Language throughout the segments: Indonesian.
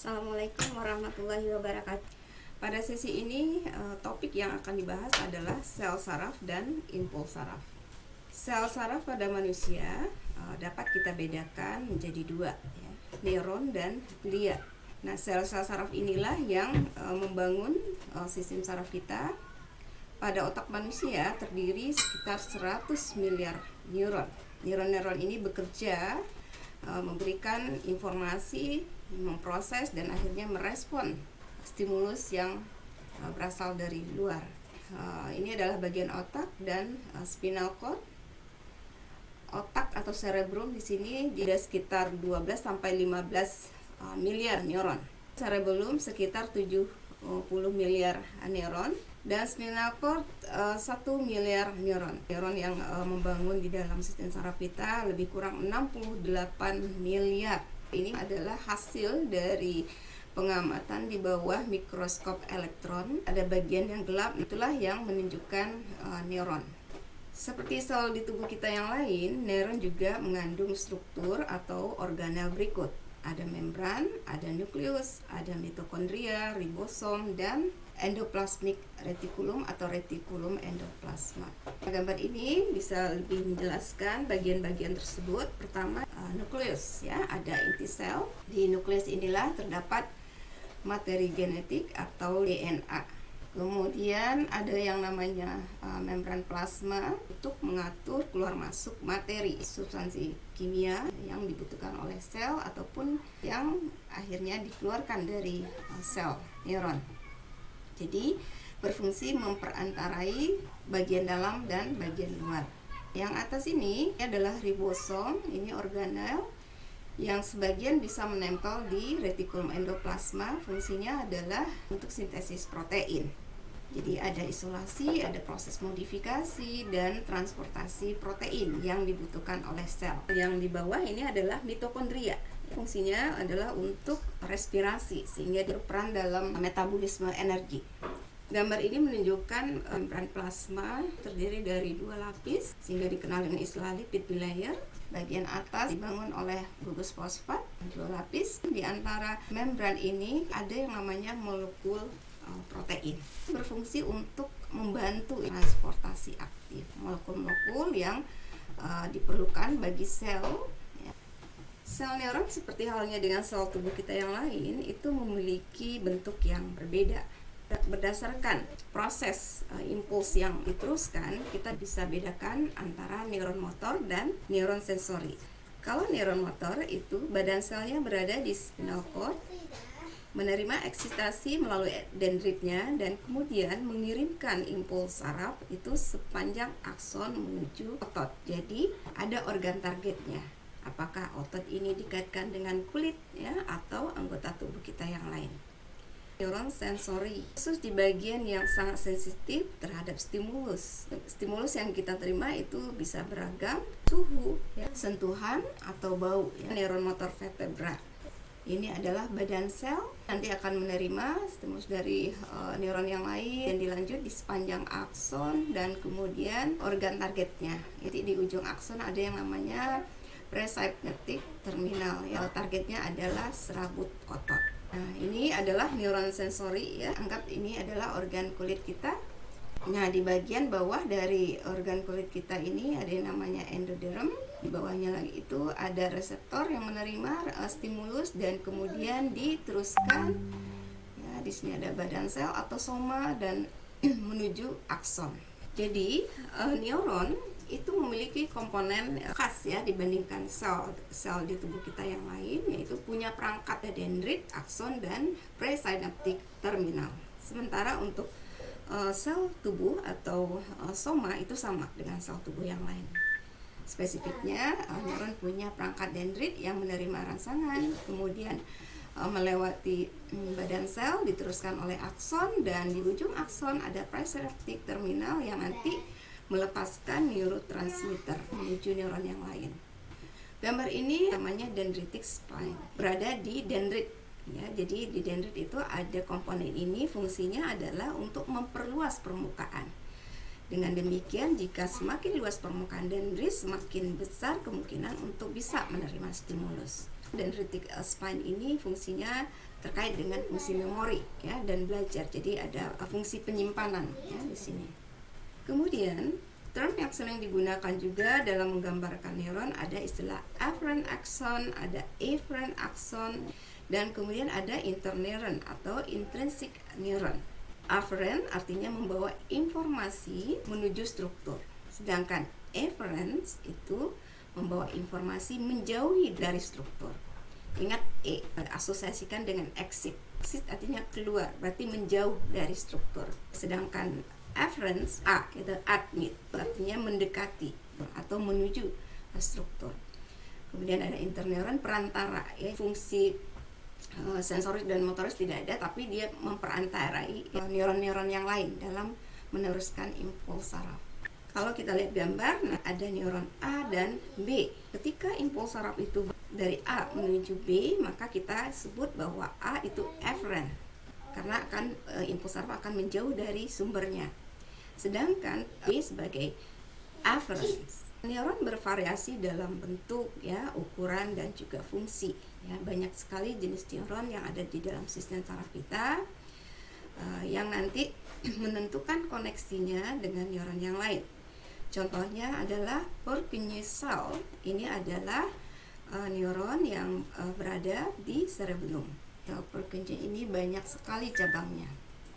Assalamualaikum warahmatullahi wabarakatuh. Pada sesi ini topik yang akan dibahas adalah sel saraf dan impuls saraf. Sel saraf pada manusia dapat kita bedakan menjadi dua, ya, neuron dan glia. Nah, sel-sel saraf inilah yang membangun sistem saraf kita. Pada otak manusia terdiri sekitar 100 miliar neuron. Neuron-neuron ini bekerja memberikan informasi, memproses dan akhirnya merespon stimulus yang berasal dari luar. Ini adalah bagian otak dan spinal cord. Otak atau cerebrum di sini ada sekitar 12 sampai 15 miliar neuron. Cerebellum sekitar 70 miliar neuron dan spinal cord 1 miliar neuron. Neuron yang membangun di dalam sistem saraf kita lebih kurang 68 miliar. Ini adalah hasil dari pengamatan di bawah mikroskop elektron. Ada bagian yang gelap, itulah yang menunjukkan neuron. Seperti sel di tubuh kita yang lain, neuron juga mengandung struktur atau organel berikut. Ada membran, ada nukleus, ada mitokondria, ribosom, dan endoplasmic reticulum atau reticulum endoplasma. Gambar ini bisa lebih menjelaskan bagian-bagian tersebut. Pertama, nukleus, ya, ada inti sel. Di nukleus inilah terdapat materi genetik atau DNA. Kemudian ada yang namanya membran plasma untuk mengatur keluar masuk materi, substansi kimia yang dibutuhkan oleh sel ataupun yang akhirnya dikeluarkan dari sel neuron. Jadi berfungsi memperantarai bagian dalam dan bagian luar. Yang atas ini adalah ribosom, ini organel yang sebagian bisa menempel di retikulum endoplasma. Fungsinya adalah untuk sintesis protein. Jadi ada isolasi, ada proses modifikasi dan transportasi protein yang dibutuhkan oleh sel. Yang di bawah ini adalah mitokondria. Fungsinya adalah untuk respirasi sehingga berperan dalam metabolisme energi. Gambar ini menunjukkan membran plasma terdiri dari dua lapis sehingga dikenal dengan istilah lipid bilayer. Bagian atas dibangun oleh gugus fosfat, dua lapis. Di antara membran ini ada yang namanya molekul protein, berfungsi untuk membantu transportasi aktif molekul-molekul yang diperlukan bagi sel. Sel neuron seperti halnya dengan sel tubuh kita yang lain itu memiliki bentuk yang berbeda. Berdasarkan proses impuls yang diteruskan, kita bisa bedakan antara neuron motor dan neuron sensori. Kalau neuron motor itu badan selnya berada di spinal cord, menerima eksitasi melalui dendritnya dan kemudian mengirimkan impuls saraf itu sepanjang akson menuju otot. Jadi ada organ targetnya. Apakah otot ini dikaitkan dengan kulit, ya, atau anggota tubuh kita yang lain. Neuron sensori khusus di bagian yang sangat sensitif terhadap stimulus. Stimulus yang kita terima itu bisa beragam, suhu, ya, sentuhan atau bau. Ya. Neuron motor vertebra. Ini adalah badan sel, nanti akan menerima stimulus dari neuron yang lain dan dilanjut di sepanjang akson dan kemudian organ targetnya. Jadi di ujung akson ada yang namanya presynaptic terminal, ya, targetnya adalah serabut otot. Nah, ini adalah neuron sensori, ya. Anggap ini adalah organ kulit kita. Nah, di bagian bawah dari organ kulit kita ini ada yang namanya endoderm. Di bawahnya lagi itu ada reseptor yang menerima stimulus dan kemudian diteruskan. Ya, di sini ada badan sel atau soma dan menuju akson. Jadi neuron itu memiliki komponen khas, ya, dibandingkan sel di tubuh kita yang lain, yaitu punya perangkat dendrit, akson dan presynaptic terminal. Sementara untuk sel tubuh atau soma itu sama dengan sel tubuh yang lain. Spesifiknya, neuron punya perangkat dendrit yang menerima rangsangan, kemudian melewati badan sel, diteruskan oleh akson, dan di ujung akson ada presynaptic terminal yang nanti melepaskan neurotransmitter menuju neuron yang lain. Gambar ini namanya dendritic spine, berada di dendrit. Ya, jadi di dendrit itu ada komponen ini, fungsinya adalah untuk memperluas permukaan. Dengan demikian, jika semakin luas permukaan dendrit, semakin besar kemungkinan untuk bisa menerima stimulus. Dendritic spine ini fungsinya terkait dengan fungsi memori ya dan belajar. Jadi ada fungsi penyimpanan ya di sini. Kemudian term yang sering digunakan juga dalam menggambarkan neuron ada istilah afferent axon, ada efferent axon, dan kemudian ada interneuron atau intrinsic neuron. Afferent artinya membawa informasi menuju struktur, sedangkan efferent itu membawa informasi menjauhi dari struktur. Ingat asosiasikan dengan exit. Exit artinya keluar, berarti menjauh dari struktur. Sedangkan afference itu admit, artinya mendekati atau menuju struktur. Kemudian ada interneuron perantara, ya, fungsi sensoris dan motoris tidak ada, tapi dia memperantarai neuron-neuron yang lain dalam meneruskan impuls saraf. Kalau kita lihat gambar, ada neuron A dan B. Ketika impuls saraf itu dari A menuju B, maka kita sebut bahwa A itu efferent, karena impuls saraf akan menjauh dari sumbernya. Sedangkan B sebagai afferent. Neuron bervariasi dalam bentuk, ya, ukuran dan juga fungsi. Ya, banyak sekali jenis neuron yang ada di dalam sistem saraf kita yang nanti menentukan koneksinya dengan neuron yang lain. Contohnya adalah Purkinje cell. Ini adalah neuron yang berada di cerebellum. Purkinje ini banyak sekali cabangnya.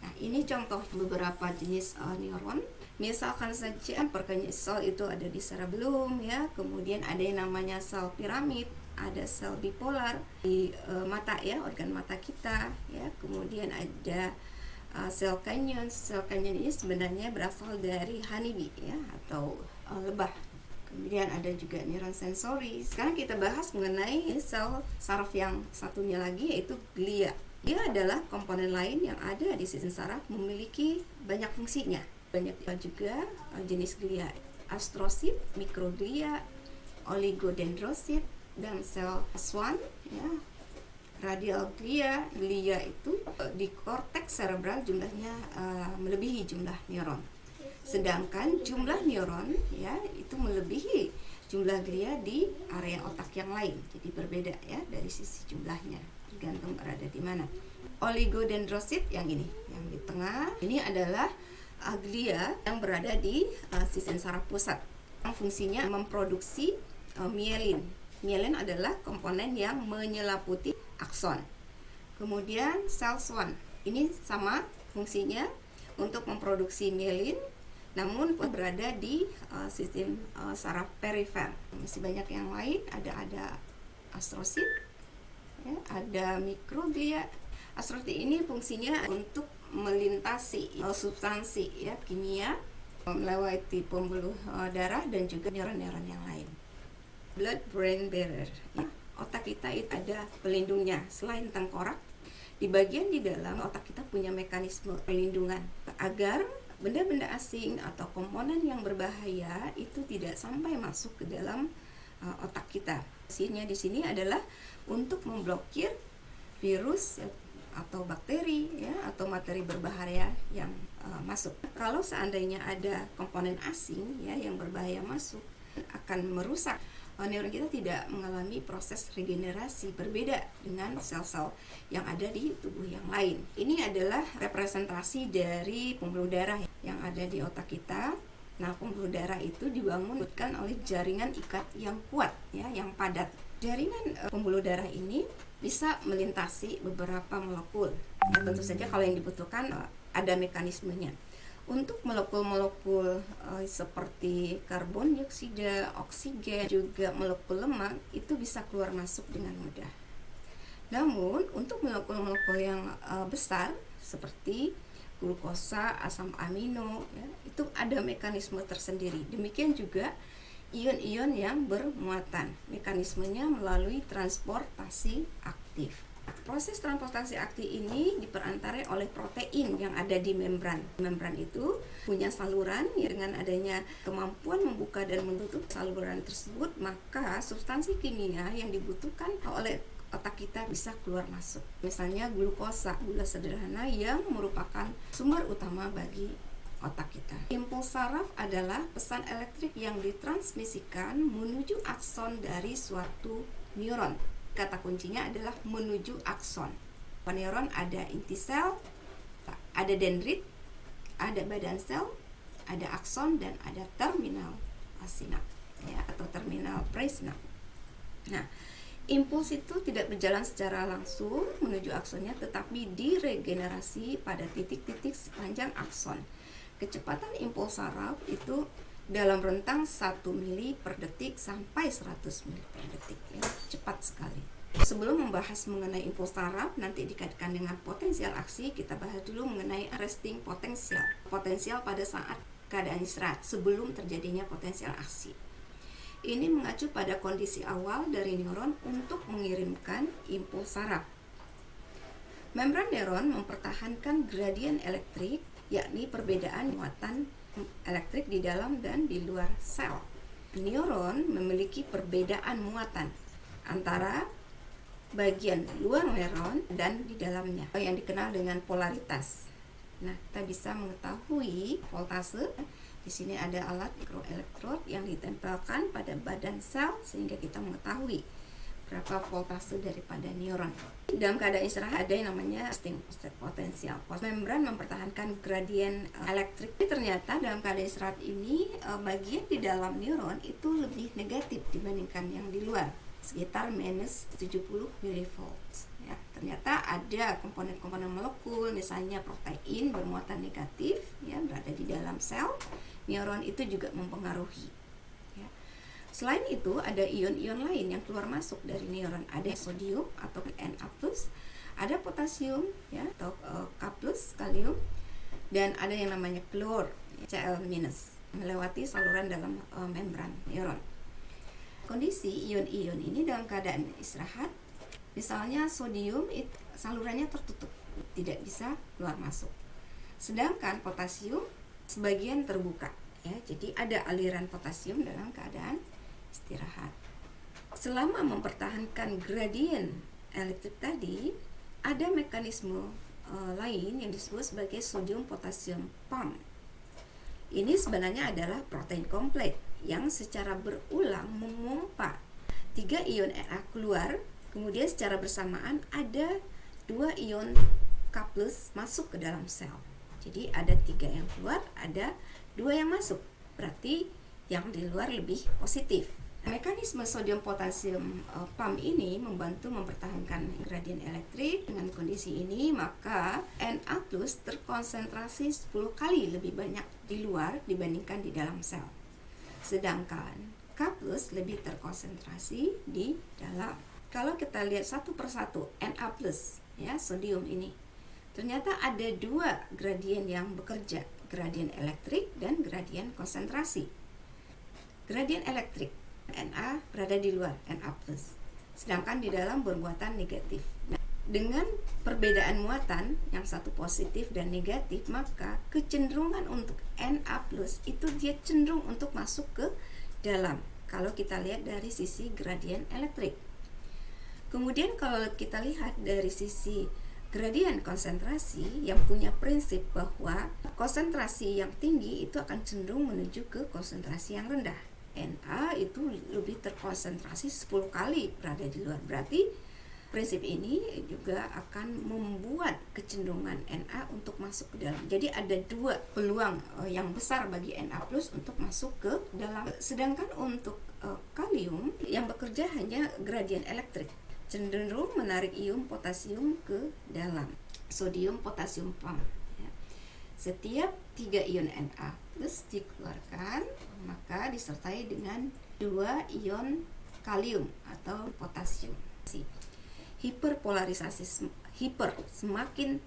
Nah, ini contoh beberapa jenis neuron. Misalkan saja Purkinje cell itu ada di cerebellum, ya. Kemudian ada yang namanya sel piramid, ada sel bipolar di mata, ya, organ mata kita, ya. Kemudian ada sel canyon. Sel canyon ini sebenarnya berasal dari honeybee, ya, atau lebah. Kemudian ada juga neuron sensori. Sekarang kita bahas mengenai sel saraf yang satunya lagi, yaitu glia. Dia adalah komponen lain yang ada di sistem saraf, memiliki banyak fungsinya. Banyak juga jenis glia: astrosit, mikroglia, oligodendrosit, dan sel S1, ya. Radial glia. Glia itu di korteks cerebral jumlahnya melebihi jumlah neuron. Sedangkan jumlah neuron, ya, itu melebihi jumlah glia di area otak yang lain. Jadi berbeda, ya, dari sisi jumlahnya, tergantung berada di mana. Oligodendrosit yang ini, yang di tengah, ini adalah glia yang berada di sistem saraf pusat. Yang fungsinya memproduksi mielin. Mielin adalah komponen yang menyelaputi akson. Kemudian sel SWAN, ini sama fungsinya untuk memproduksi mielin, namun berada di sistem saraf perifer. Masih banyak yang lain, ada astrosit, ya, ada mikroglia. Astrosit ini fungsinya untuk melintasi substansi, ya, kimia melewati pembuluh darah dan juga neuron-neuron yang lain. Blood-brain barrier, ya. Otak kita itu ada pelindungnya. Selain tengkorak, di bagian di dalam otak kita punya mekanisme pelindungan agar benda-benda asing atau komponen yang berbahaya itu tidak sampai masuk ke dalam otak kita. Fungsinya di sini adalah untuk memblokir virus, ya, atau bakteri, ya, atau materi berbahaya yang masuk. Kalau seandainya ada komponen asing, ya, yang berbahaya masuk, akan merusak neuron kita, tidak mengalami proses regenerasi, berbeda dengan sel-sel yang ada di tubuh yang lain. Ini adalah representasi dari pembuluh darah yang ada di otak kita. Nah, pembuluh darah itu dibangunkan oleh jaringan ikat yang kuat, ya, yang padat. Jaringan pembuluh darah ini bisa melintasi beberapa molekul. Ya, tentu saja kalau yang dibutuhkan ada mekanismenya. Untuk molekul-molekul seperti karbon dioksida, oksigen, juga molekul lemak itu bisa keluar masuk dengan mudah. Namun untuk molekul-molekul yang besar seperti glukosa, asam amino, ya, itu ada mekanisme tersendiri. Demikian juga ion-ion yang bermuatan, mekanismenya melalui transportasi aktif. Proses transportasi aktif ini diperantarai oleh protein yang ada di membran. Membran itu punya saluran, ya, dengan adanya kemampuan membuka dan menutup saluran tersebut, maka substansi kimia yang dibutuhkan oleh otak kita bisa keluar masuk. Misalnya glukosa, gula sederhana yang merupakan sumber utama bagi otak kita. Impuls saraf adalah pesan elektrik yang ditransmisikan menuju akson dari suatu neuron. Kata kuncinya adalah menuju akson. neuron ada inti sel, ada dendrit, ada badan sel, ada akson, dan ada terminal sinap ya, atau terminal presinap. Nah, impuls itu tidak berjalan secara langsung menuju aksonnya, tetapi diregenerasi pada titik-titik sepanjang akson. Kecepatan impuls saraf itu dalam rentang 1 mili per detik sampai 100 mili per detik ya, cepat sekali. Sebelum membahas mengenai impuls saraf nanti dikaitkan dengan potensial aksi, kita bahas dulu mengenai resting potensial. Potensial pada saat keadaan istirahat sebelum terjadinya potensial aksi. Ini mengacu pada kondisi awal dari neuron untuk mengirimkan impuls saraf. Membran neuron mempertahankan gradien elektrik, yakni perbedaan muatan elektrik di dalam dan di luar sel. Neuron memiliki perbedaan muatan antara bagian luar neuron dan di dalamnya, yang dikenal dengan polaritas. Nah, kita bisa mengetahui voltase. Di sini ada alat mikroelektrod yang ditempelkan pada badan sel sehingga kita mengetahui berapa voltase daripada neuron. Dalam keadaan istirahat ada yang namanya resting potensial. Membran mempertahankan gradien elektrik. Ternyata dalam keadaan istirahat ini bagian di dalam neuron itu lebih negatif dibandingkan yang di luar, sekitar minus 70 mV. Ya, ternyata ada komponen-komponen molekul, misalnya protein bermuatan negatif ya, berada di dalam sel neuron, itu juga mempengaruhi. Ya. Selain itu ada ion-ion lain yang keluar masuk dari neuron. Ada sodium atau Na+, ada potasium ya, atau K+, kalium, dan ada yang namanya klor, Cl-, melewati saluran dalam membran neuron. Kondisi ion-ion ini dalam keadaan istirahat, misalnya sodium salurannya tertutup, tidak bisa keluar masuk. Sedangkan potasium sebagian terbuka ya, jadi ada aliran potasium dalam keadaan istirahat. Selama mempertahankan gradien elektrik tadi, ada mekanisme lain yang disebut sebagai sodium potasium pump. Ini sebenarnya adalah protein kompleks yang secara berulang memompa 3 ion Na keluar, kemudian secara bersamaan ada 2 ion K+ masuk ke dalam sel. Jadi ada 3 yang keluar, ada 2 yang masuk. Berarti yang di luar lebih positif. Mekanisme sodium potasium pump ini membantu mempertahankan gradien elektrik. Dengan kondisi ini, maka Na+ terkonsentrasi 10 kali lebih banyak di luar dibandingkan di dalam sel. Sedangkan K+ lebih terkonsentrasi di dalam. Kalau kita lihat satu persatu Na+, ya, sodium ini, ternyata ada 2 gradien yang bekerja, gradien elektrik dan gradien konsentrasi. Gradien elektrik, Na berada di luar, Na+, sedangkan di dalam bermuatan negatif. Nah, dengan perbedaan muatan yang satu positif dan negatif, maka kecenderungan untuk Na+ itu dia cenderung untuk masuk ke dalam kalau kita lihat dari sisi gradien elektrik. Kemudian kalau kita lihat dari sisi gradien konsentrasi yang punya prinsip bahwa konsentrasi yang tinggi itu akan cenderung menuju ke konsentrasi yang rendah. Na itu lebih terkonsentrasi 10 kali berada di luar. Berarti prinsip ini juga akan membuat kecenderungan Na untuk masuk ke dalam. Jadi ada 2 peluang yang besar bagi Na+ untuk masuk ke dalam. Sedangkan untuk kalium yang bekerja hanya gradien elektrik, cenderung menarik ion potasium ke dalam. Sodium potasium pump. Ya. Setiap 3 ion Na+ dikeluarkan, maka disertai dengan 2 ion kalium atau potasium. Hiperpolarisasi, semakin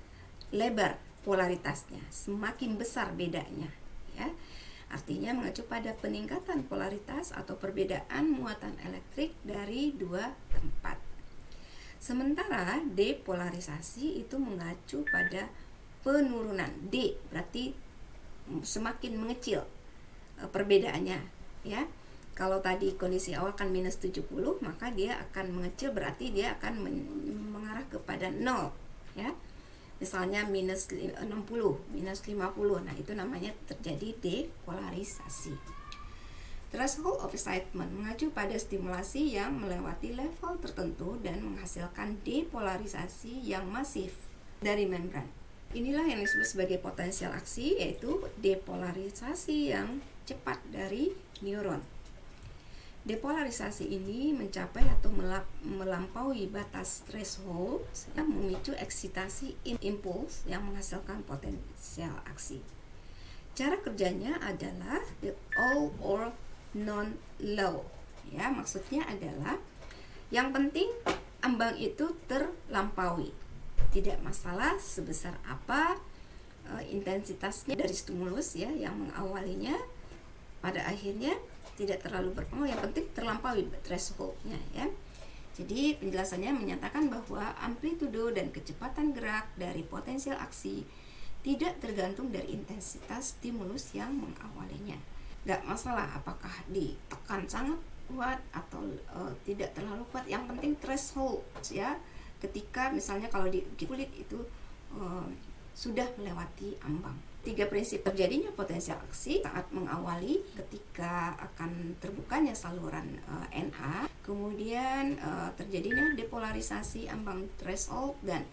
lebar polaritasnya, semakin besar bedanya, ya. Artinya mengacu pada peningkatan polaritas atau perbedaan muatan elektrik dari 2 tempat. Sementara depolarisasi itu mengacu pada penurunan. D berarti semakin mengecil perbedaannya, ya. Kalau tadi kondisi awal kan minus 70, maka dia akan mengecil, berarti dia akan mengarah kepada 0, ya. Misalnya minus 60, minus 50, nah itu namanya terjadi depolarisasi. Threshold of excitement mengacu pada stimulasi yang melewati level tertentu dan menghasilkan depolarisasi yang masif dari membran. Inilah yang disebut sebagai potensial aksi, yaitu depolarisasi yang cepat dari neuron. Depolarisasi ini mencapai atau melampaui batas threshold yang memicu eksitasi impuls yang menghasilkan potensial aksi. Cara kerjanya adalah the all or non low. Ya, maksudnya adalah yang penting ambang itu terlampaui. Tidak masalah sebesar apa intensitasnya dari stimulus ya yang mengawalinya, pada akhirnya tidak terlalu berpengaruh, yang penting terlampaui thresholdnya ya. Jadi penjelasannya menyatakan bahwa amplitudo dan kecepatan gerak dari potensial aksi tidak tergantung dari intensitas stimulus yang mengawalinya. Gak masalah apakah ditekan sangat kuat atau tidak terlalu kuat, yang penting threshold ya. Ketika misalnya kalau di kulit itu sudah melewati ambang. 3 prinsip terjadinya potensial aksi saat mengawali ketika akan terbukanya saluran NA, kemudian terjadinya depolarisasi ambang threshold, dan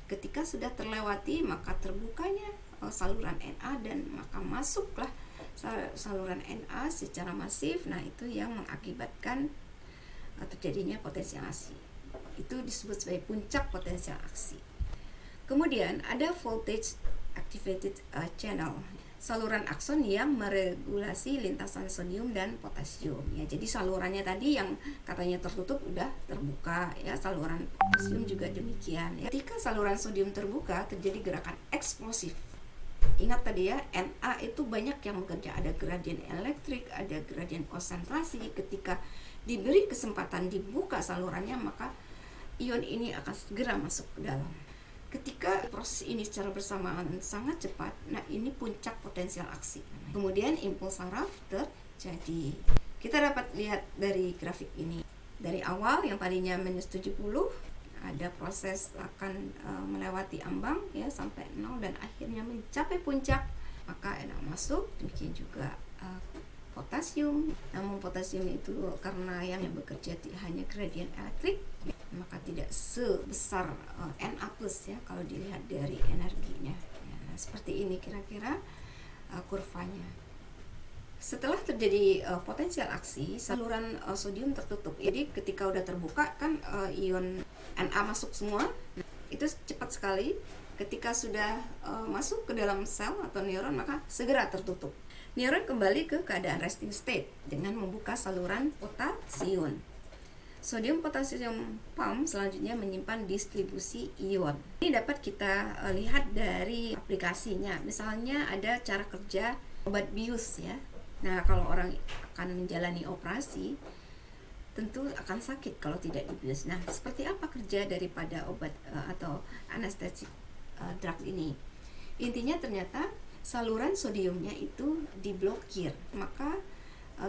ketika sudah terlewati maka terbukanya saluran NA dan maka masuklah saluran NA secara masif. Nah, itu yang mengakibatkan terjadinya potensial aksi. Itu disebut sebagai puncak potensial aksi. Kemudian ada voltage activated channel, saluran akson yang meregulasi lintasan sodium dan potasium ya. Jadi salurannya tadi yang katanya tertutup udah terbuka ya, saluran potasium juga demikian ya. Ketika saluran sodium terbuka terjadi gerakan eksplosif. Ingat tadi ya, Na itu banyak yang bekerja, ada gradien elektrik, ada gradien konsentrasi. Ketika diberi kesempatan dibuka salurannya, maka ion ini akan segera masuk ke dalam. Ketika proses ini secara bersamaan sangat cepat, nah ini puncak potensial aksi. Kemudian impuls saraf terjadi. Kita dapat lihat dari grafik ini. Dari awal yang tadinya minus 70, ada proses akan melewati ambang ya sampai 0 dan akhirnya mencapai puncak, maka NA masuk. Demikian juga potasium. Namun potasium itu karena yang bekerja hanya gradien elektrik, maka tidak sebesar Na plus ya kalau dilihat dari energinya ya. Seperti ini kira-kira kurvanya. Setelah terjadi potensial aksi, saluran sodium tertutup. Jadi ketika udah terbuka kan ion Na masuk semua, itu cepat sekali. Ketika sudah masuk ke dalam sel atau neuron, maka segera tertutup. Neuron kembali ke keadaan resting state dengan membuka saluran potasium. Sodium potasium pump selanjutnya menyimpan distribusi ion. Ini dapat kita lihat dari aplikasinya. Misalnya ada cara kerja obat bius ya. Nah, kalau orang akan menjalani operasi, tentu akan sakit kalau tidak dibius. Nah, seperti apa kerja daripada obat atau anestetik drug ini? Intinya ternyata saluran sodiumnya itu diblokir, maka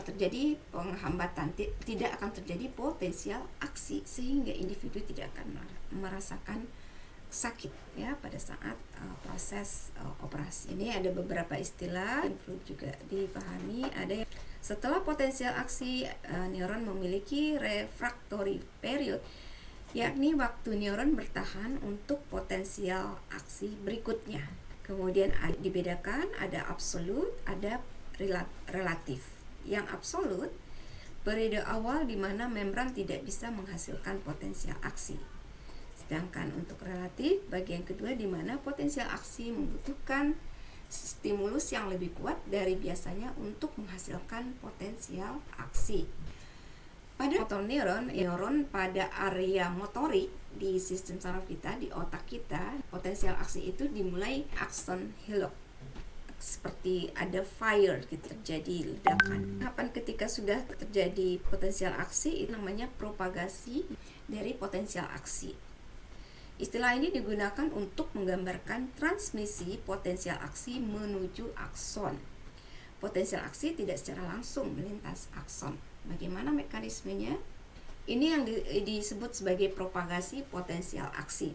terjadi penghambatan, tidak akan terjadi potensial aksi sehingga individu tidak akan merasakan sakit ya pada saat proses operasi. Ini ada beberapa istilah yang perlu juga dipahami. Ada yang setelah potensial aksi, neuron memiliki refractory period, yakni waktu neuron bertahan untuk potensial aksi berikutnya. Kemudian dibedakan ada absolut, ada relatif. Yang absolut, periode awal di mana membran tidak bisa menghasilkan potensial aksi. Sedangkan untuk relatif, bagian kedua di mana potensial aksi membutuhkan stimulus yang lebih kuat dari biasanya untuk menghasilkan potensial aksi. Pada motor neuron pada area motorik di sistem saraf kita, di otak kita, potensial aksi itu dimulai akson hillock. Seperti ada fire gitu, terjadi ledakan. Kapan ketika sudah terjadi potensial aksi, itu namanya propagasi dari potensial aksi. Istilah ini digunakan untuk menggambarkan transmisi potensial aksi menuju akson. Potensial aksi tidak secara langsung melintas akson. Bagaimana mekanismenya? Ini yang disebut sebagai propagasi potensial aksi.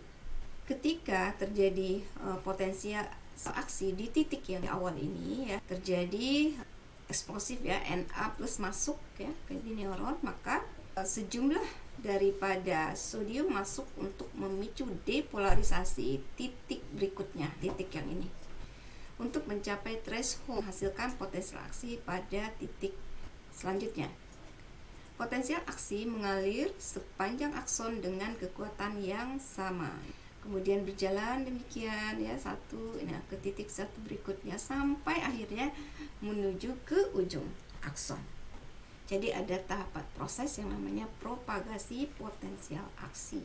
Ketika terjadi potensial aksi di titik yang di awal ini ya, terjadi eksplosif ya, Na plus masuk ya ke neuron, maka sejumlah daripada sodium masuk untuk memicu depolarisasi titik berikutnya, titik yang ini, untuk mencapai threshold menghasilkan potensial aksi pada titik selanjutnya. Potensial aksi mengalir sepanjang akson dengan kekuatan yang sama, kemudian berjalan demikian ya, ke titik satu berikutnya sampai akhirnya menuju ke ujung akson. Jadi ada tahapan proses yang namanya propagasi potensial aksi.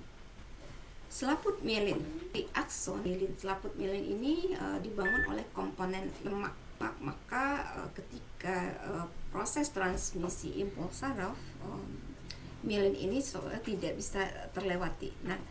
Selaput mielin di akson, selaput mielin ini dibangun oleh komponen lemak. Maka ketika proses transmisi impuls saraf, mielin ini tidak bisa terlewati. Nah,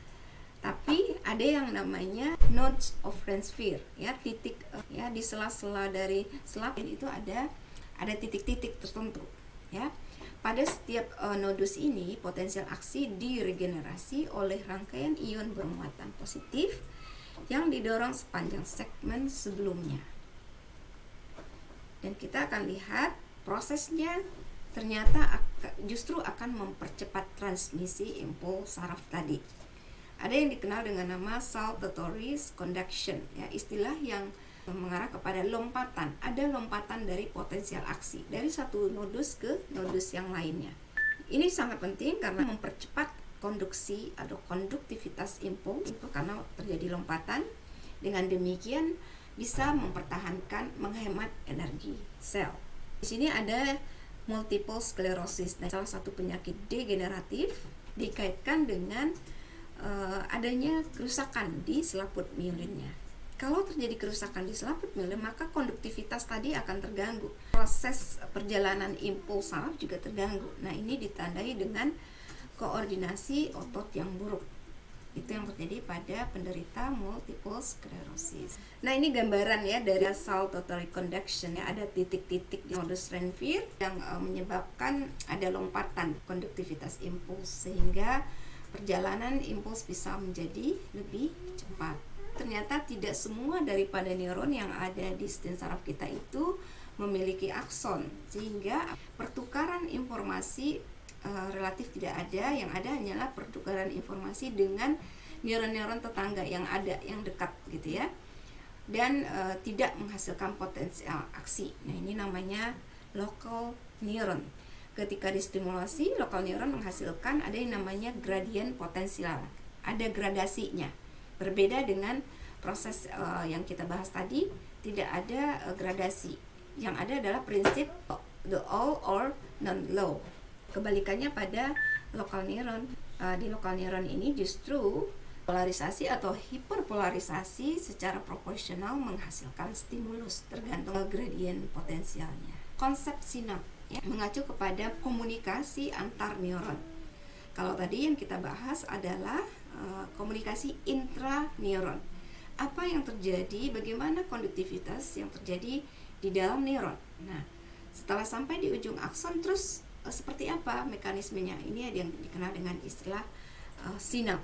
tapi ada yang namanya nodes of transfer ya, titik ya, di sela-sela dari selaput itu ada titik-titik tertentu ya. Pada setiap nodus ini potensial aksi diregenerasi oleh rangkaian ion bermuatan positif yang didorong sepanjang segmen sebelumnya. Dan kita akan lihat prosesnya ternyata justru akan mempercepat transmisi impuls saraf tadi. Ada yang dikenal dengan nama saltatory conduction ya, istilah yang mengarah kepada lompatan. Ada lompatan dari potensial aksi dari satu nodus ke nodus yang lainnya. Ini sangat penting karena mempercepat konduksi atau konduktivitas impuls itu karena terjadi lompatan. Dengan demikian bisa mempertahankan, menghemat energi sel. Di sini ada multiple sclerosis, salah satu penyakit degeneratif dikaitkan dengan adanya kerusakan di selaput mielinnya. Kalau terjadi kerusakan di selaput mielin, maka konduktivitas tadi akan terganggu. Proses perjalanan impuls saraf juga terganggu. Nah, ini ditandai dengan koordinasi otot yang buruk. Itu yang terjadi pada penderita multiple sclerosis. Nah, ini gambaran ya dari saltatory conduction ya, ada titik-titik di nodus Ranvier yang menyebabkan ada lompatan konduktivitas impuls sehingga perjalanan impuls bisa menjadi lebih cepat. Ternyata tidak semua daripada neuron yang ada di stem saraf kita itu memiliki akson, sehingga pertukaran informasi relatif tidak ada. Yang ada hanyalah pertukaran informasi dengan neuron-neuron tetangga yang ada, yang dekat gitu ya, dan tidak menghasilkan potensial aksi. Nah, ini namanya local neuron. Ketika distimulasi, lokal neuron menghasilkan ada yang namanya gradien potensial, ada gradasinya. Berbeda dengan proses yang kita bahas tadi, tidak ada gradasi. Yang ada adalah prinsip the all or none law. Kebalikannya pada lokal neuron. Di lokal neuron ini justru polarisasi atau hiperpolarisasi secara proporsional menghasilkan stimulus tergantung gradien potensialnya. Konsep sinap ya, mengacu kepada komunikasi antar neuron. Kalau tadi yang kita bahas adalah komunikasi intraneuron. Apa yang terjadi, bagaimana konduktivitas yang terjadi di dalam neuron. Nah, setelah sampai di ujung akson, terus seperti apa mekanismenya? Ini ada yang dikenal dengan istilah sinap.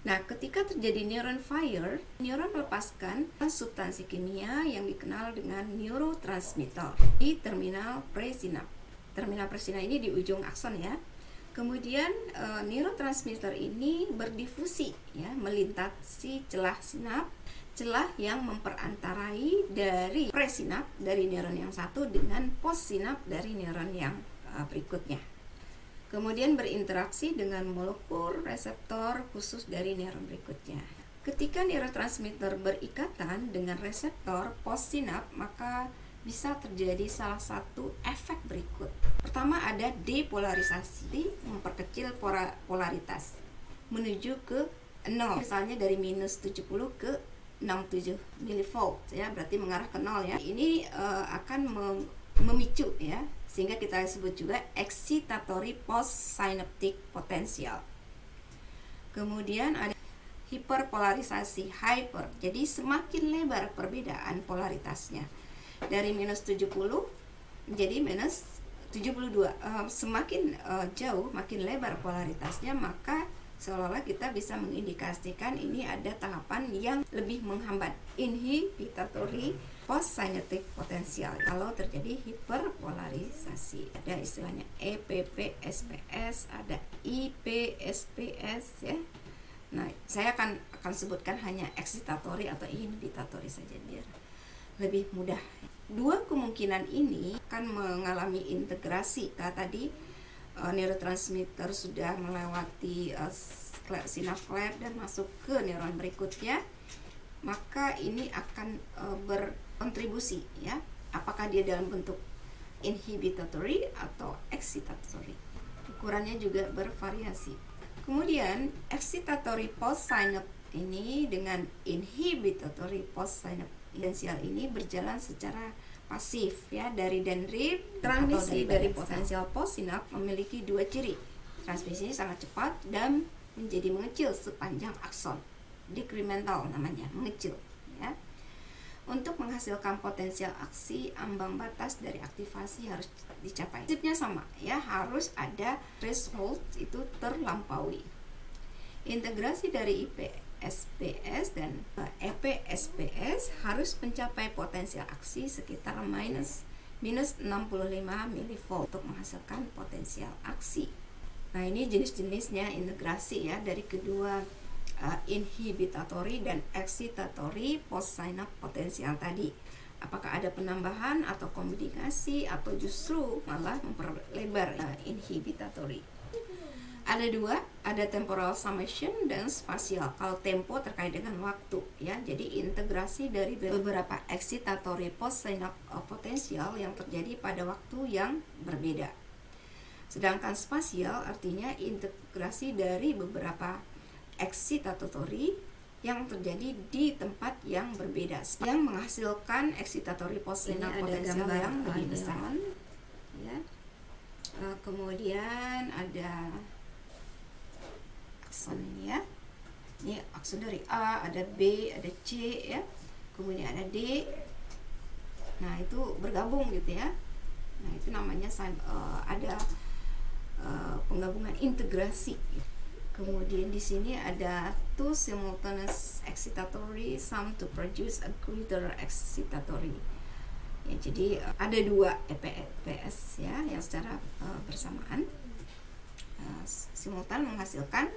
Nah, ketika terjadi neuron fire, neuron melepaskan substansi kimia yang dikenal dengan neurotransmitter di terminal presinap. Terminal presinap ini di ujung akson ya. Kemudian neurotransmitter ini berdifusi ya, melintasi celah sinap, celah yang memperantarai dari presinap dari neuron yang satu dengan postsinap dari neuron yang berikutnya. Kemudian berinteraksi dengan molekul reseptor khusus dari neuron berikutnya. Ketika neurotransmitter berikatan dengan reseptor postsinap, maka bisa terjadi salah satu efek berikut. Pertama, ada depolarisasi, memperkecil polaritas menuju ke 0, misalnya dari minus 70 ke 67 milivolt ya, berarti mengarah ke 0 ya. Ini akan memicu ya, sehingga kita sebut juga excitatory postsynaptic potential. Kemudian ada hiperpolarisasi, hyper, jadi semakin lebar perbedaan polaritasnya dari minus 70 menjadi minus 72. Semakin jauh, makin lebar polaritasnya, maka seolah-olah kita bisa mengindikasikan ini ada tahapan yang lebih menghambat, inhibitory postsynaptic potential, kalau terjadi hiperpolarisasi. Ada istilahnya EPP-SPS, ada IP-SPS ya. Nah, saya akan sebutkan hanya excitatory atau inhibitory saja biar lebih mudah. Dua kemungkinan ini akan mengalami integrasi. Tadi neurotransmitter sudah melewati sinapse cleft dan masuk ke neuron berikutnya, maka ini akan berkontribusi ya, apakah dia dalam bentuk inhibitory atau excitatory. Ukurannya juga bervariasi. Kemudian excitatory postsynaptic ini dengan inhibitory postsynaptic potensial ini berjalan secara pasif ya, dari dendrit. Transmisi dari potensial postsynap memiliki dua ciri. Transmisinya sangat cepat dan menjadi mengecil sepanjang akson, dekremental namanya, mengecil ya. Untuk menghasilkan potensial aksi, ambang batas dari aktivasi harus dicapai. Prinsipnya sama ya, harus ada threshold itu terlampaui. Integrasi dari IP-SPS dan EP-SPS harus mencapai potensial aksi sekitar minus 65 mV untuk menghasilkan potensial aksi. Nah, ini jenis-jenisnya integrasi ya dari kedua inhibitory dan excitatory postsynaptic potensial tadi. Apakah ada penambahan atau kombinasi atau justru malah memperlebar inhibitory. Ada dua, ada temporal summation dan spasial. Kalau tempo terkait dengan waktu ya, jadi integrasi dari beberapa excitatory postsynaptic potensial yang terjadi pada waktu yang berbeda. Sedangkan spasial artinya integrasi dari beberapa excitatory yang terjadi di tempat yang berbeda, yang menghasilkan excitatory postsynaptic potensial yang lebih besar ya. Kemudian ada akson ini ya. Ini akson dari A, ada B, ada C ya. Kemudian ada D. Nah, itu bergabung gitu ya. Nah, itu namanya ada penggabungan integrasi. Kemudian di sini ada two simultaneous excitatory sum to produce a greater excitatory. Ya, jadi ada dua EPS ya yang secara bersamaan simultan menghasilkan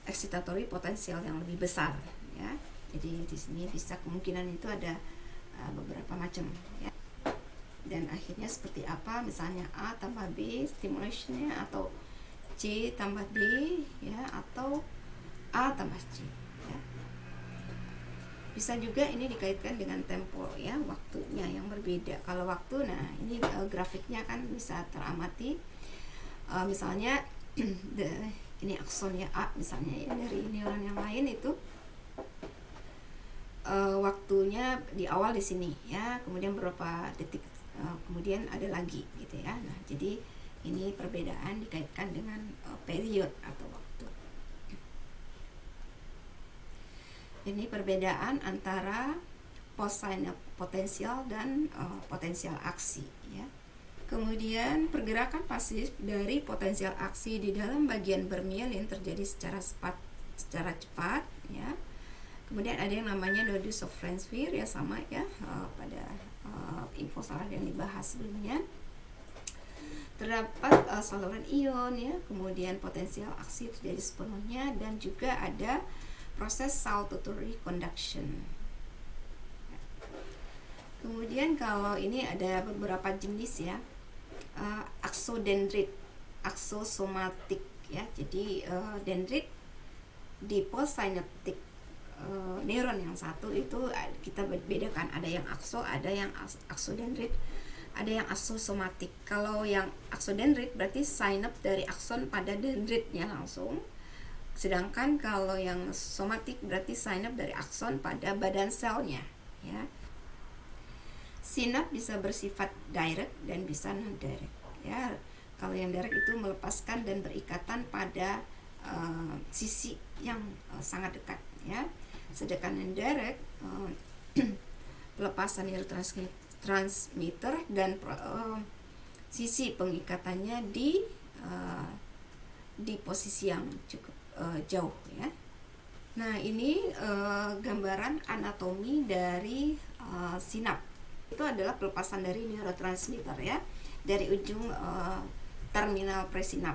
excitatory potensial yang lebih besar ya. Jadi di sini bisa kemungkinan itu ada beberapa macam ya. Dan akhirnya seperti apa, misalnya A tambah B stimulationnya, atau C tambah D ya, atau A tambah C ya. Bisa juga ini dikaitkan dengan tempo ya, waktunya yang berbeda. Kalau waktu, nah ini grafiknya kan bisa teramati. Misalnya ini akson ya A misalnya ya, dari neuron yang lain itu waktunya di awal di sini ya, kemudian beberapa detik kemudian ada lagi gitu ya. Nah, jadi ini perbedaan dikaitkan dengan period atau waktu. Ini perbedaan antara postsynaptic potensial dan potensial aksi ya. Kemudian pergerakan pasif dari potensial aksi di dalam bagian bermielin terjadi secara cepat ya. Kemudian ada yang namanya nodus of Lenswehr ya, sama ya pada info saraf yang dibahas sebelumnya. Terdapat saluran ion ya, kemudian potensial aksi terjadi sepenuhnya, dan juga ada proses saltatory conduction. Kemudian kalau ini ada beberapa jenis ya, axodendrit, axosomatic ya. Jadi dendrit di postsynaptic neuron yang satu itu kita bedakan, ada yang ada yang axodendrit, ada yang axosomatic. Kalau yang axodendrit berarti synapse dari akson pada dendritnya langsung. Sedangkan kalau yang somatic berarti synapse dari akson pada badan selnya ya. Sinap bisa bersifat direct dan bisa non direct ya. Kalau yang direct itu melepaskan dan berikatan pada sisi yang sangat dekat ya. Sedangkan non direct pelepasan neurotransmitter dan sisi pengikatannya di posisi yang cukup jauh ya. Nah, ini gambaran anatomi dari sinap. Itu adalah pelepasan dari neurotransmitter ya, dari ujung terminal presinap.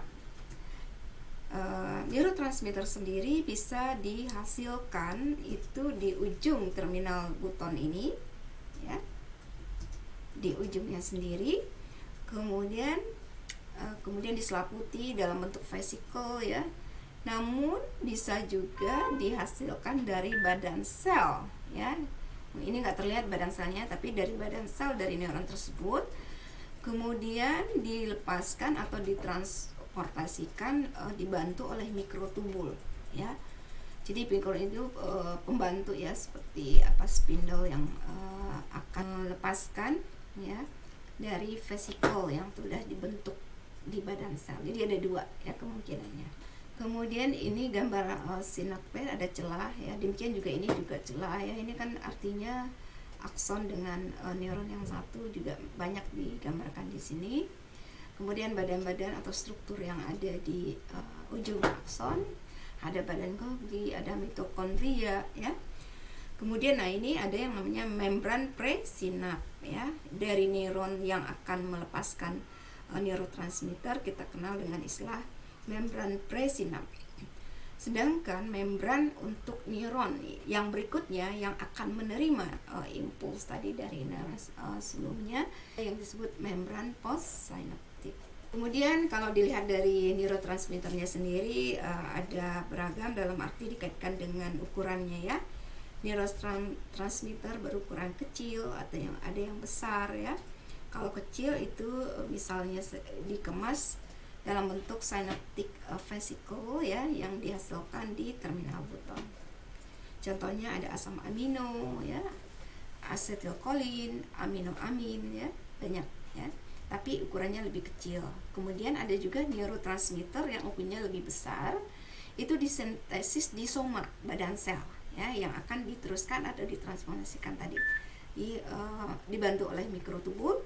Neurotransmitter sendiri bisa dihasilkan itu di ujung terminal buton ini ya, di ujungnya sendiri, kemudian diselaputi dalam bentuk vesikel ya. Namun bisa juga dihasilkan dari badan sel ya. Ini nggak terlihat badan selnya, tapi dari badan sel dari neuron tersebut kemudian dilepaskan atau ditransportasikan dibantu oleh mikrotubul ya. Jadi mikro itu pembantu ya, seperti spindle yang akan melepaskan ya dari vesikel yang sudah dibentuk di badan sel. Jadi ada dua ya kemungkinannya. Kemudian ini gambar sinapse, ada celah ya. Demikian juga ini juga celah ya. Ini kan artinya akson dengan neuron yang satu juga banyak digambarkan di sini. Kemudian badan-badan atau struktur yang ada di ujung akson, ada badan Golgi, ada mitokondria ya. Kemudian ini ada yang namanya membran presinap ya. Dari neuron yang akan melepaskan neurotransmitter kita kenal dengan istilah membran presinap. Sedangkan membran untuk neuron yang berikutnya yang akan menerima impuls tadi dari neuron sebelumnya yang disebut membran postsinaptik. Kemudian kalau dilihat dari neurotransmitternya sendiri ada beragam, dalam arti dikaitkan dengan ukurannya ya. Neurotransmitter berukuran kecil atau yang ada yang besar ya. Kalau kecil itu misalnya dikemas dalam bentuk synaptic vesicle ya, yang dihasilkan di terminal buton. Contohnya ada asam amino ya, asetilkolin, aminoamin ya, banyak ya, tapi ukurannya lebih kecil. Kemudian ada juga neurotransmitter yang ukurannya lebih besar, itu disintesis di soma badan sel ya, yang akan diteruskan atau ditransformasikan tadi dibantu oleh mikrotubul.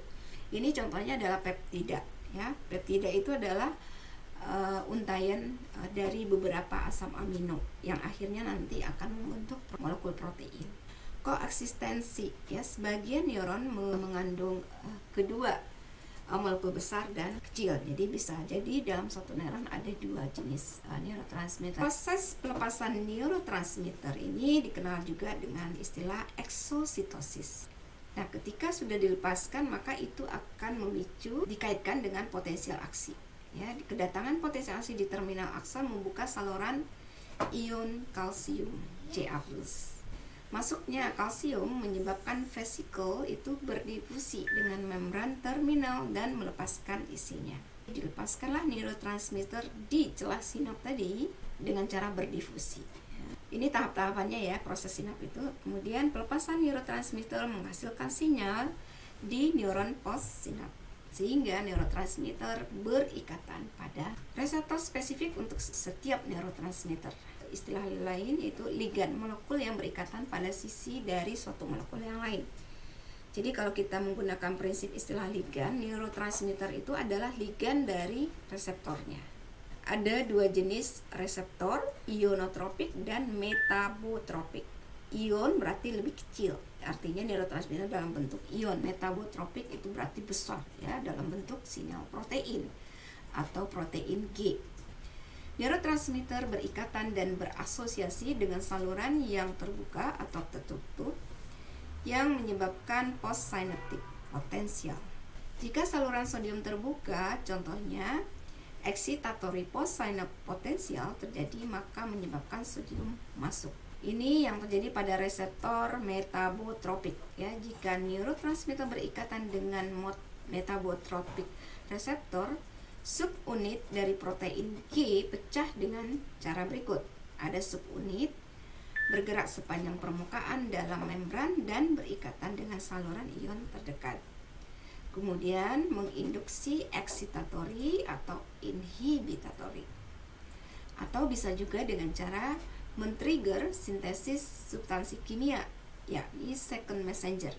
Ini contohnya adalah peptida ya. Peptida itu adalah untaian dari beberapa asam amino yang akhirnya nanti akan membentuk molekul protein. Koeksistensi ya, sebagian neuron mengandung kedua molekul besar dan kecil. Jadi bisa jadi dalam satu neuron ada dua jenis neurotransmitter. Proses pelepasan neurotransmitter ini dikenal juga dengan istilah eksositosis. Nah, ketika sudah dilepaskan maka itu akan memicu, dikaitkan dengan potensial aksi. Ya, kedatangan potensial aksi di terminal akson membuka saluran ion kalsium Ca+. Masuknya kalsium menyebabkan vesikel itu berdifusi dengan membran terminal dan melepaskan isinya. Dilepaskanlah neurotransmitter di celah sinap tadi dengan cara berdifusi. Ini tahap-tahapannya ya, proses sinap itu. Kemudian pelepasan neurotransmitter menghasilkan sinyal di neuron postsinap, sehingga neurotransmitter berikatan pada reseptor spesifik untuk setiap neurotransmitter. Istilah lain yaitu ligan, molekul yang berikatan pada sisi dari suatu molekul yang lain. Jadi kalau kita menggunakan prinsip istilah ligan, neurotransmitter itu adalah ligan dari reseptornya. Ada dua jenis reseptor, ionotropik dan metabotropik. Ion berarti lebih kecil, artinya neurotransmitter dalam bentuk ion. Metabotropik itu berarti besar ya, dalam bentuk sinyal protein atau protein G. Neurotransmitter berikatan dan berasosiasi dengan saluran yang terbuka atau tertutup yang menyebabkan postsynaptic potensial. Jika saluran sodium terbuka, contohnya excitatory postsynaptic potensial terjadi, maka menyebabkan sodium masuk. Ini yang terjadi pada reseptor metabotropik ya. Jika neurotransmitter berikatan dengan metabotropik reseptor, subunit dari protein G pecah dengan cara berikut. Ada subunit bergerak sepanjang permukaan dalam membran dan berikatan dengan saluran ion terdekat. Kemudian menginduksi excitatory atau inhibitory. Atau bisa juga dengan cara men-trigger sintesis substansi kimia, yakni second messenger.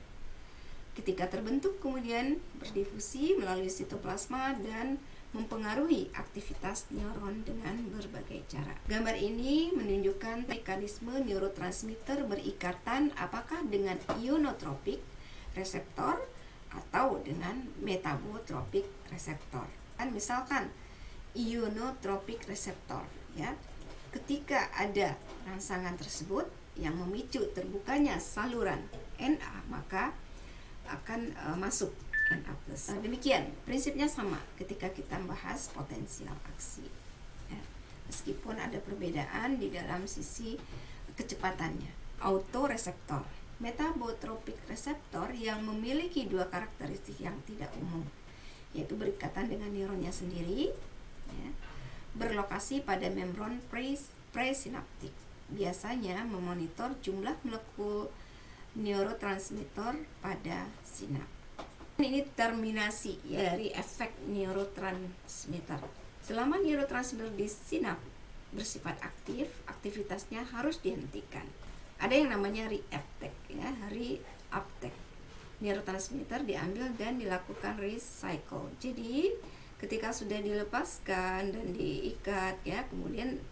Ketika terbentuk kemudian berdifusi melalui sitoplasma dan mempengaruhi aktivitas neuron dengan berbagai cara. Gambar ini menunjukkan mekanisme neurotransmitter berikatan apakah dengan ionotropik reseptor atau dengan metabotropik reseptor. Dan misalkan ionotropik reseptor, ya, ketika ada rangsangan tersebut yang memicu terbukanya saluran Na, maka akan masuk Na+. Demikian prinsipnya sama ketika kita membahas potensial aksi, ya. Meskipun ada perbedaan di dalam sisi kecepatannya. Autoreseptor, metabotropik reseptor yang memiliki dua karakteristik yang tidak umum, yaitu berikatan dengan neuronnya sendiri, ya, berlokasi pada membran presinaptik, biasanya memonitor jumlah molekul neurotransmitter pada sinaps. Ini terminasi dari efek neurotransmitter. Selama neurotransmitter di sinaps bersifat aktif, aktivitasnya harus dihentikan. Ada yang namanya reuptake, ya, reuptake. Neurotransmitter diambil dan dilakukan recycle. Jadi ketika sudah dilepaskan dan diikat, ya, kemudian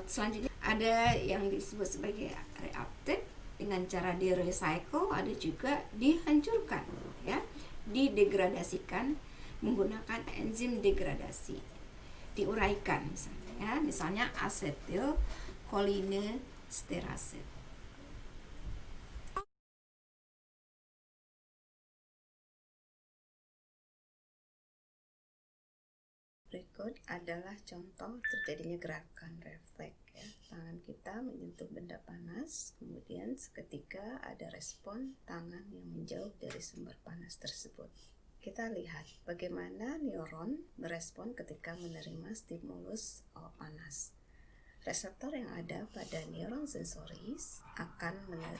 selanjutnya ada yang disebut sebagai reuptake dengan cara di recycle, ada juga dihancurkan, ya, didegradasikan menggunakan enzim degradasi, diuraikan misalnya asetil cholinesterase. Berikut adalah contoh terjadinya gerakan refleks, ya. Tangan kita menyentuh benda panas, kemudian seketika ada respon tangan yang menjauh dari sumber panas tersebut. Kita lihat bagaimana neuron merespon ketika menerima stimulus panas. Reseptor yang ada pada neuron sensoris akan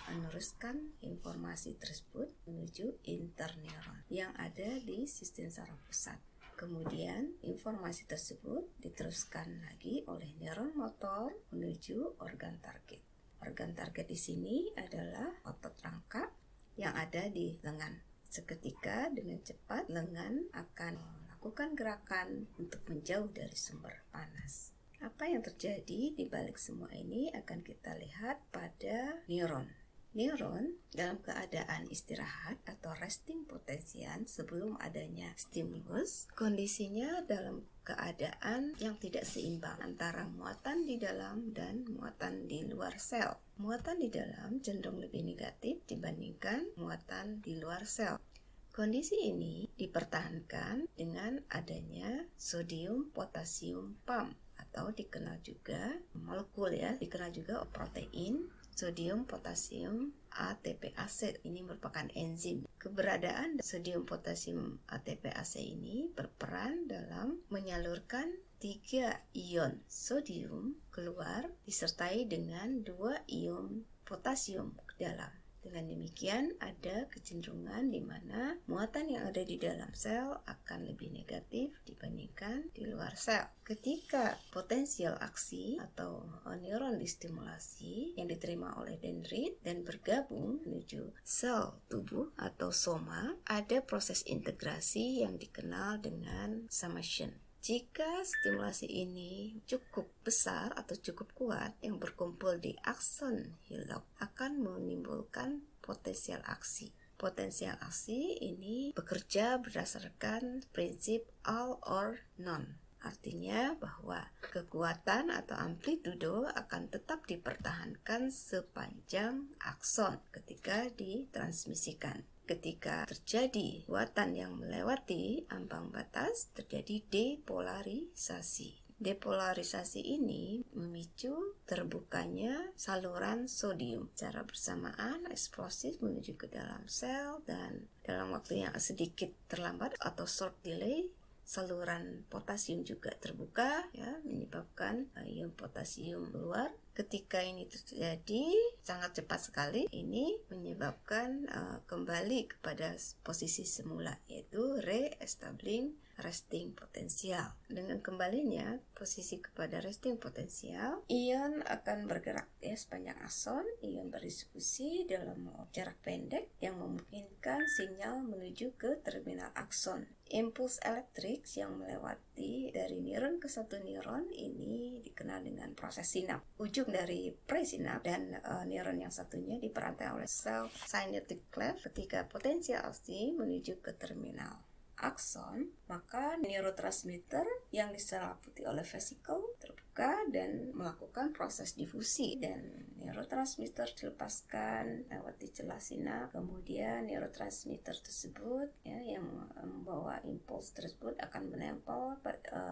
meneruskan informasi tersebut menuju interneuron yang ada di sistem saraf pusat. Kemudian informasi tersebut diteruskan lagi oleh neuron motor menuju organ target. Organ target di sini adalah otot rangka yang ada di lengan. Seketika dengan cepat lengan akan melakukan gerakan untuk menjauh dari sumber panas. Apa yang terjadi di balik semua ini akan kita lihat pada neuron. Neuron dalam keadaan istirahat atau resting potential sebelum adanya stimulus, kondisinya dalam keadaan yang tidak seimbang antara muatan di dalam dan muatan di luar sel. Muatan di dalam cenderung lebih negatif dibandingkan muatan di luar sel. Kondisi ini dipertahankan dengan adanya sodium potasium pump atau dikenal juga molekul, ya, dikenal juga protein sodium potasium ATPase. Ini merupakan enzim. Keberadaan sodium potasium ATPase ini berperan dalam menyalurkan 3 ion sodium keluar disertai dengan 2 ion potasium ke dalam. Dengan demikian ada kecenderungan di mana muatan yang ada di dalam sel akan lebih negatif dibandingkan di luar sel. Ketika potensial aksi atau neuron distimulasi yang diterima oleh dendrit dan bergabung menuju sel tubuh atau soma, ada proses integrasi yang dikenal dengan summation. Jika stimulasi ini cukup besar atau cukup kuat yang berkumpul di akson Hillock akan menimbulkan potensial aksi. Potensial aksi ini bekerja berdasarkan prinsip all or none. Artinya bahwa kekuatan atau amplitudo akan tetap dipertahankan sepanjang akson ketika ditransmisikan. Ketika terjadi kekuatan yang melewati ambang batas, terjadi depolarisasi. Depolarisasi ini memicu terbukanya saluran sodium secara bersamaan eksplosif menuju ke dalam sel, dan dalam waktu yang sedikit terlambat atau short delay, saluran potasium juga terbuka, ya, menyebabkan ion potasium keluar. Ketika ini terjadi sangat cepat sekali, ini menyebabkan kembali kepada posisi semula, yaitu re-establishing resting potensial. Dengan kembalinya posisi kepada resting potensial, ion akan bergerak sepanjang akson. Ion berdiskusi dalam jarak pendek yang memungkinkan sinyal menuju ke terminal akson. Impuls elektrik yang melewati dari neuron ke satu neuron ini dikenal dengan proses sinap. Ujung dari presinap dan neuron yang satunya diperantai oleh sel synaptic cleft. Ketika potensial aksi menuju ke terminal akson, maka neurotransmitter yang diselimuti oleh vesikel terbuka dan melakukan proses difusi, dan neurotransmitter dilepaskan lewat celah sinap. Kemudian neurotransmitter tersebut yang membawa impuls tersebut akan menempel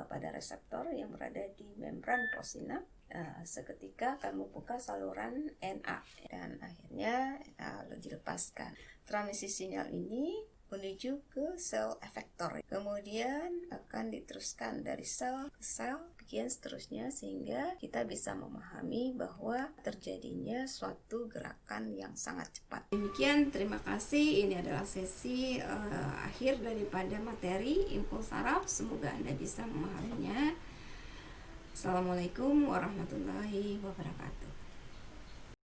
pada reseptor yang berada di membran prosinap. Seketika akan membuka saluran NA dan akhirnya lalu dilepaskan. Transmisi sinyal ini menuju ke sel efektor, kemudian akan diteruskan dari sel ke sel, bagian seterusnya, sehingga kita bisa memahami bahwa terjadinya suatu gerakan yang sangat cepat. Demikian, terima kasih. Ini adalah sesi akhir daripada materi impuls saraf. Semoga Anda bisa memahaminya. Assalamualaikum warahmatullahi wabarakatuh.